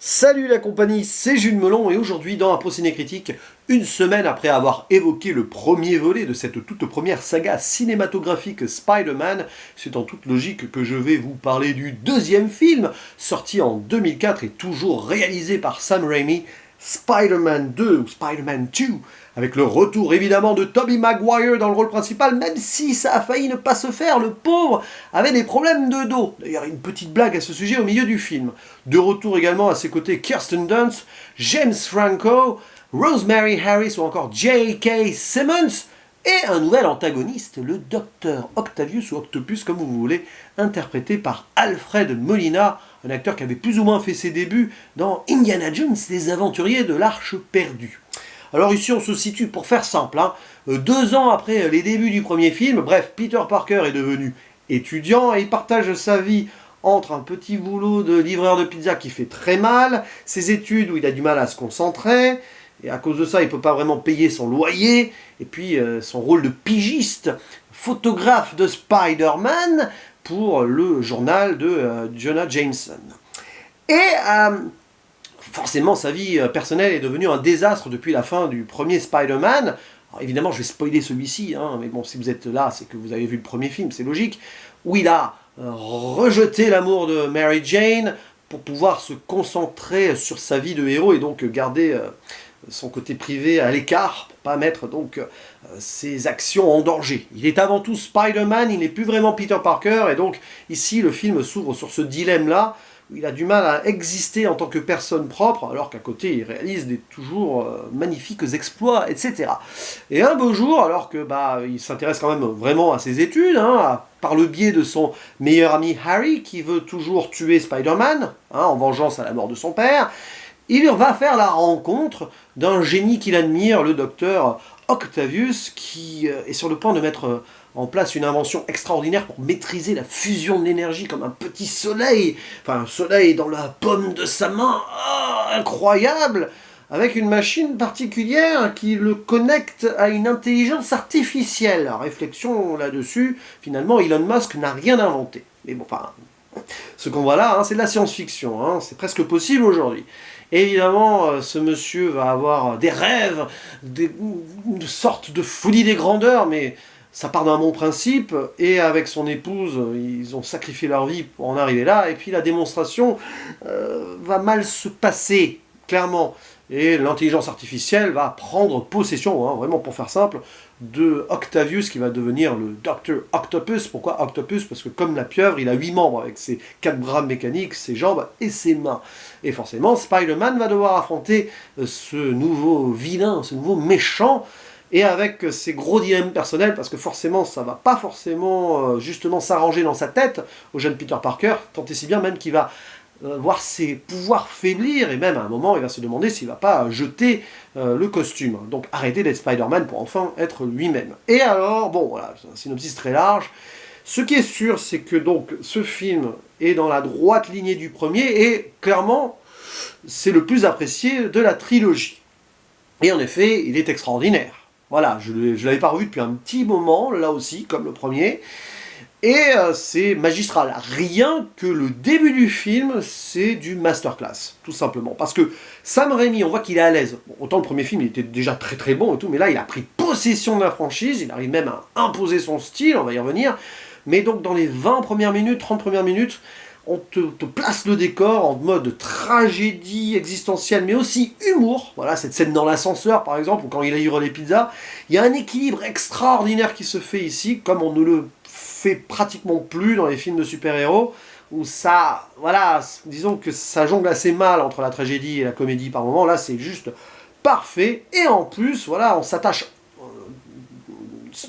Salut la compagnie, c'est Jules Melon et aujourd'hui dans Impro Ciné Critique, une semaine après avoir évoqué le premier volet de cette toute première saga cinématographique Spider-Man, c'est en toute logique que je vais vous parler du deuxième film, sorti en 2004 et toujours réalisé par Sam Raimi, Spider-Man 2 ou Spider-Man 2, avec le retour évidemment de Tobey Maguire dans le rôle principal, même si ça a failli ne pas se faire, le pauvre avait des problèmes de dos. D'ailleurs, une petite blague à ce sujet au milieu du film. De retour également à ses côtés Kirsten Dunst, James Franco, Rosemary Harris ou encore J.K. Simmons, et un nouvel antagoniste, le Docteur Octavius ou Octopus comme vous voulez, interprété par Alfred Molina, un acteur qui avait plus ou moins fait ses débuts dans Indiana Jones, les aventuriers de l'Arche perdue. Alors ici on se situe, pour faire simple, 2 ans après les débuts du premier film, bref, Peter Parker est devenu étudiant et il partage sa vie entre un petit boulot de livreur de pizza qui fait très mal, ses études où il a du mal à se concentrer, et à cause de ça il ne peut pas vraiment payer son loyer, et puis son rôle de pigiste, photographe de Spider-Man pour le journal de Jonah Jameson. Et forcément, sa vie personnelle est devenue un désastre depuis la fin du premier Spider-Man. Alors, évidemment, je vais spoiler celui-ci, mais bon, si vous êtes là, c'est que vous avez vu le premier film, c'est logique, où il a rejeté l'amour de Mary Jane pour pouvoir se concentrer sur sa vie de héros et donc garder son côté privé à l'écart, pour pas mettre donc ses actions en danger. Il est avant tout Spider-Man, il n'est plus vraiment Peter Parker, et donc ici le film s'ouvre sur ce dilemme-là, où il a du mal à exister en tant que personne propre, alors qu'à côté il réalise des toujours magnifiques exploits, etc. Et un beau jour, alors que il s'intéresse quand même vraiment à ses études, par le biais de son meilleur ami Harry, qui veut toujours tuer Spider-Man, en vengeance à la mort de son père, il va faire la rencontre d'un génie qu'il admire, le docteur Octavius, qui est sur le point de mettre en place une invention extraordinaire pour maîtriser la fusion de l'énergie comme un petit soleil, enfin un soleil dans la paume de sa main, incroyable, avec une machine particulière qui le connecte à une intelligence artificielle. La réflexion là-dessus, finalement Elon Musk n'a rien inventé. Mais bon, ce qu'on voit là, c'est de la science-fiction, c'est presque possible aujourd'hui. Évidemment, ce monsieur va avoir des rêves, une sorte de folie des grandeurs, mais ça part d'un bon principe, et avec son épouse, ils ont sacrifié leur vie pour en arriver là, et puis la démonstration va mal se passer, clairement. Et l'intelligence artificielle va prendre possession, vraiment pour faire simple, de Octavius qui va devenir le Dr. Octopus. Pourquoi Octopus? Parce que comme la pieuvre, il a 8 membres avec ses 4 bras mécaniques, ses jambes et ses mains. Et forcément, Spider-Man va devoir affronter ce nouveau vilain, ce nouveau méchant, et avec ses gros dilemmes personnels, parce que forcément, ça va pas forcément justement s'arranger dans sa tête au jeune Peter Parker, tant et si bien même qu'il va voir ses pouvoirs faiblir, et même à un moment il va se demander s'il ne va pas jeter le costume. Donc arrêter d'être Spider-Man pour enfin être lui-même. Et alors, bon voilà, c'est un synopsis très large. Ce qui est sûr, c'est que donc ce film est dans la droite lignée du premier, et clairement, c'est le plus apprécié de la trilogie. Et en effet, il est extraordinaire. Voilà, je ne l'avais pas revu depuis un petit moment, là aussi, comme le premier. Et c'est magistral. Rien que le début du film, c'est du masterclass, tout simplement. Parce que Sam Raimi, on voit qu'il est à l'aise. Bon, autant le premier film, il était déjà très très bon et tout, mais là, il a pris possession de la franchise, il arrive même à imposer son style, on va y revenir. Mais donc, dans les 20 premières minutes, 30 premières minutes, on te place le décor en mode tragédie existentielle, mais aussi humour. Voilà, cette scène dans l'ascenseur, par exemple, ou quand il livre les pizzas. Il y a un équilibre extraordinaire qui se fait ici, comme on ne le fait pratiquement plus dans les films de super-héros, où ça, voilà, disons que ça jongle assez mal entre la tragédie et la comédie par moment. Là, c'est juste parfait. Et en plus, voilà, on s'attache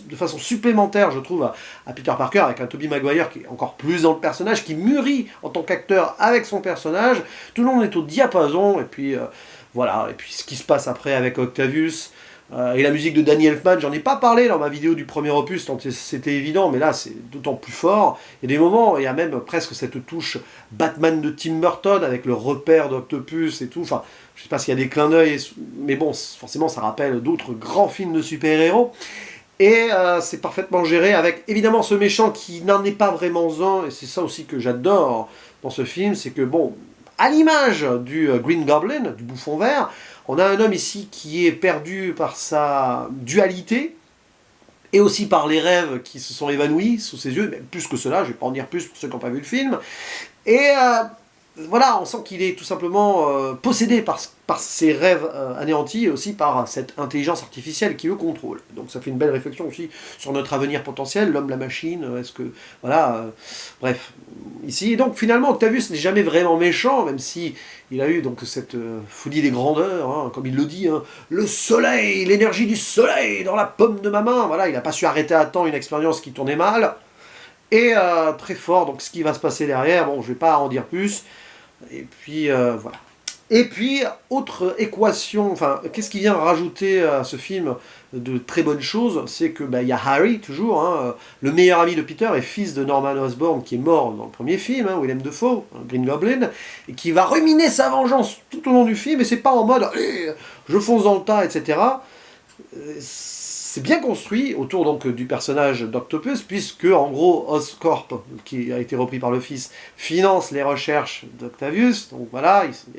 de façon supplémentaire, je trouve, à Peter Parker, avec un Tobey Maguire qui est encore plus dans le personnage, qui mûrit en tant qu'acteur avec son personnage. Tout le monde est au diapason, et puis voilà, et puis ce qui se passe après avec Octavius, et la musique de Danny Elfman, j'en ai pas parlé dans ma vidéo du premier opus, tant c'était évident, mais là c'est d'autant plus fort. Il y a des moments, il y a même presque cette touche Batman de Tim Burton, avec le repère d'Octopus et tout, enfin, je sais pas s'il y a des clins d'œil, mais bon, forcément ça rappelle d'autres grands films de super-héros. Et c'est parfaitement géré avec évidemment ce méchant qui n'en est pas vraiment un, et c'est ça aussi que j'adore dans ce film, c'est que bon, à l'image du Green Goblin, du Bouffon Vert. On a un homme ici qui est perdu par sa dualité, et aussi par les rêves qui se sont évanouis sous ses yeux, mais plus que cela, je ne vais pas en dire plus pour ceux qui n'ont pas vu le film. Et voilà, on sent qu'il est tout simplement possédé par ses rêves anéantis, et aussi par cette intelligence artificielle qui le contrôle. Donc ça fait une belle réflexion aussi sur notre avenir potentiel, l'homme, la machine, est-ce que... Voilà, bref, ici. Donc finalement, Octavius n'est jamais vraiment méchant, même si il a eu donc cette folie des grandeurs, hein, comme il le dit, hein, le soleil, l'énergie du soleil dans la paume de ma main. Voilà, il n'a pas su arrêter à temps une expérience qui tournait mal. Et très fort, donc ce qui va se passer derrière, bon, je ne vais pas en dire plus. Et puis, voilà. Et puis, autre équation, enfin, qu'est-ce qui vient rajouter à ce film de très bonnes choses, c'est que y a Harry, toujours, hein, le meilleur ami de Peter et fils de Norman Osborn, qui est mort dans le premier film, hein, Willem Dafoe, Green Goblin, et qui va ruminer sa vengeance tout au long du film, et c'est pas en mode je fonce dans le tas, etc. C'est bien construit autour donc du personnage d'Octopus, puisque en gros Oscorp, qui a été repris par le fils, finance les recherches d'Octavius, donc voilà, ils sont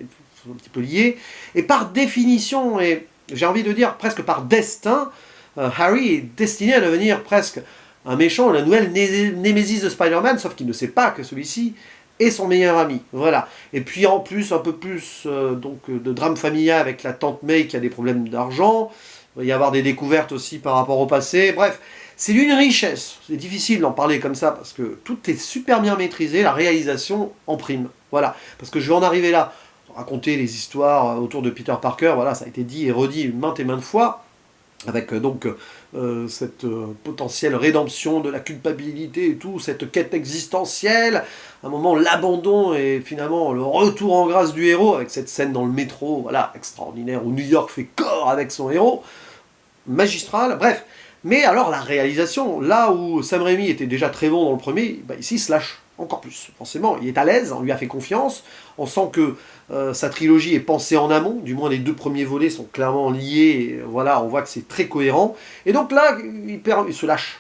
un petit peu liés, et par définition, et j'ai envie de dire presque par destin, Harry est destiné à devenir presque un méchant, la nouvelle némésis de Spider-Man, sauf qu'il ne sait pas que celui-ci est son meilleur ami, voilà. Et puis en plus, un peu plus donc, de drame familial avec la tante May qui a des problèmes d'argent. Il va y avoir des découvertes aussi par rapport au passé. Bref, c'est d'une richesse. C'est difficile d'en parler comme ça parce que tout est super bien maîtrisé, la réalisation en prime. Voilà, parce que je vais en arriver là. Raconter les histoires autour de Peter Parker, voilà, ça a été dit et redit maintes et maintes fois, avec donc cette potentielle rédemption de la culpabilité et tout, cette quête existentielle, à un moment l'abandon et finalement le retour en grâce du héros, avec cette scène dans le métro, voilà, extraordinaire, où New York fait corps avec son héros, magistral, bref. Mais alors la réalisation, là où Sam Raimi était déjà très bon dans le premier, ici il se lâche encore plus. Forcément, il est à l'aise, on lui a fait confiance, on sent que sa trilogie est pensée en amont, du moins les deux premiers volets sont clairement liés, et, voilà, on voit que c'est très cohérent. Et donc là, il se lâche.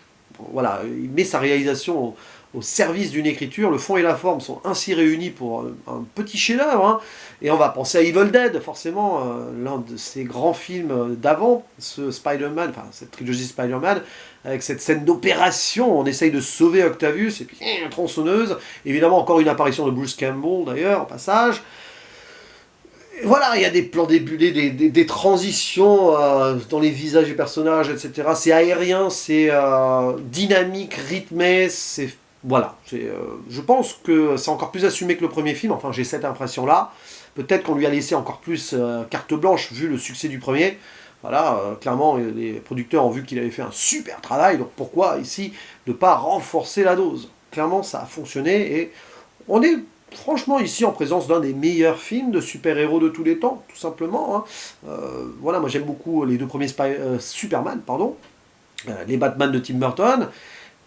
Voilà, il met sa réalisation au service d'une écriture, le fond et la forme sont ainsi réunis pour un petit chef-d'œuvre, hein. Et on va penser à Evil Dead, forcément, l'un de ces grands films d'avant, ce Spider-Man, enfin cette trilogie Spider-Man, avec cette scène d'opération, on essaye de sauver Octavius, et puis tronçonneuse, évidemment encore une apparition de Bruce Campbell d'ailleurs, au passage. Et voilà, il y a des plans débulés, des transitions dans les visages des personnages, etc. C'est aérien, c'est dynamique, rythmé, c'est... Voilà, je pense que c'est encore plus assumé que le premier film, enfin j'ai cette impression-là. Peut-être qu'on lui a laissé encore plus carte blanche vu le succès du premier. Voilà, clairement, les producteurs ont vu qu'il avait fait un super travail, donc pourquoi ici ne pas renforcer la dose? Clairement, ça a fonctionné et on est franchement ici en présence d'un des meilleurs films de super-héros de tous les temps, tout simplement, hein. Voilà, moi j'aime beaucoup les deux premiers Superman, pardon, les Batman de Tim Burton.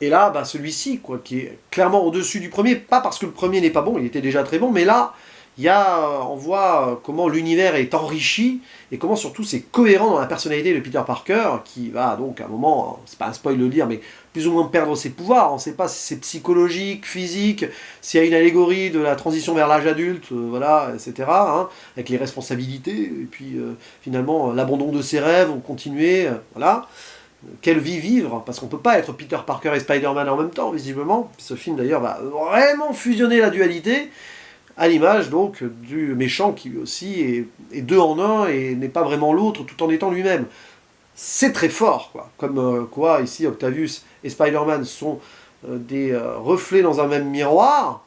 Et là, celui-ci, quoi, qui est clairement au-dessus du premier, pas parce que le premier n'est pas bon, il était déjà très bon, mais là, on voit comment l'univers est enrichi, et comment surtout c'est cohérent dans la personnalité de Peter Parker, qui va donc à un moment, c'est pas un spoil de le dire, mais plus ou moins perdre ses pouvoirs. On ne sait pas si c'est psychologique, physique, s'il y a une allégorie de la transition vers l'âge adulte, voilà, etc., hein, avec les responsabilités, et puis finalement l'abandon de ses rêves, on continuer, voilà. Quelle vie vivre, parce qu'on ne peut pas être Peter Parker et Spider-Man en même temps, visiblement. Ce film d'ailleurs va vraiment fusionner la dualité, à l'image donc du méchant qui lui aussi est deux en un et n'est pas vraiment l'autre tout en étant lui-même. C'est très fort, quoi. Comme quoi ici Octavius et Spider-Man sont des reflets dans un même miroir,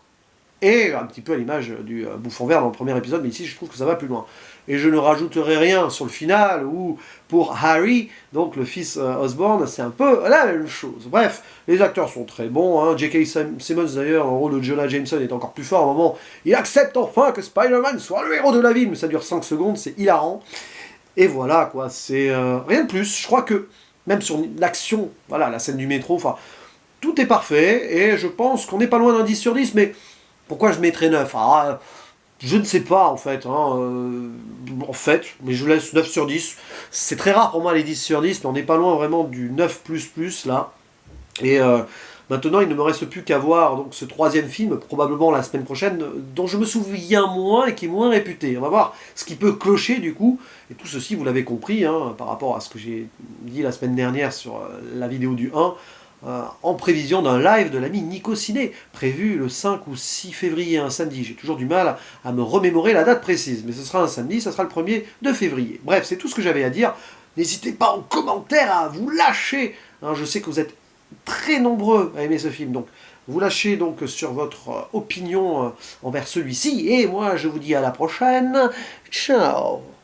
et un petit peu à l'image du Bouffon Vert dans le premier épisode, mais ici je trouve que ça va plus loin. Et je ne rajouterai rien sur le final, où pour Harry, donc le fils Osborn, c'est un peu la même chose. Bref, les acteurs sont très bons, hein. J.K. Simmons d'ailleurs, en rôle de Jonah Jameson, est encore plus fort à un moment. Il accepte enfin que Spider-Man soit le héros de la ville, mais ça dure 5 secondes, c'est hilarant. Et voilà, quoi, c'est rien de plus. Je crois que, même sur l'action, voilà, la scène du métro, enfin, tout est parfait, et je pense qu'on n'est pas loin d'un 10 sur 10, mais pourquoi je mettrais 9? Je ne sais pas, en fait, mais je laisse 9 sur 10. C'est très rare pour moi les 10 sur 10, mais on n'est pas loin vraiment du 9++, là. Et Maintenant, il ne me reste plus qu'à voir donc, ce troisième film, probablement la semaine prochaine, dont je me souviens moins et qui est moins réputé. On va voir ce qui peut clocher du coup. Et tout ceci, vous l'avez compris, hein, par rapport à ce que j'ai dit la semaine dernière sur la vidéo du 1, en prévision d'un live de l'ami Nico Ciné, prévu le 5 ou 6 février, un samedi. J'ai toujours du mal à me remémorer la date précise, mais ce sera un samedi, ça sera le 1er de février. Bref, c'est tout ce que j'avais à dire. N'hésitez pas en commentaire à vous lâcher. Hein, je sais que vous êtes très nombreux à aimer ce film, donc vous lâchez donc sur votre opinion envers celui-ci, et moi je vous dis à la prochaine. Ciao.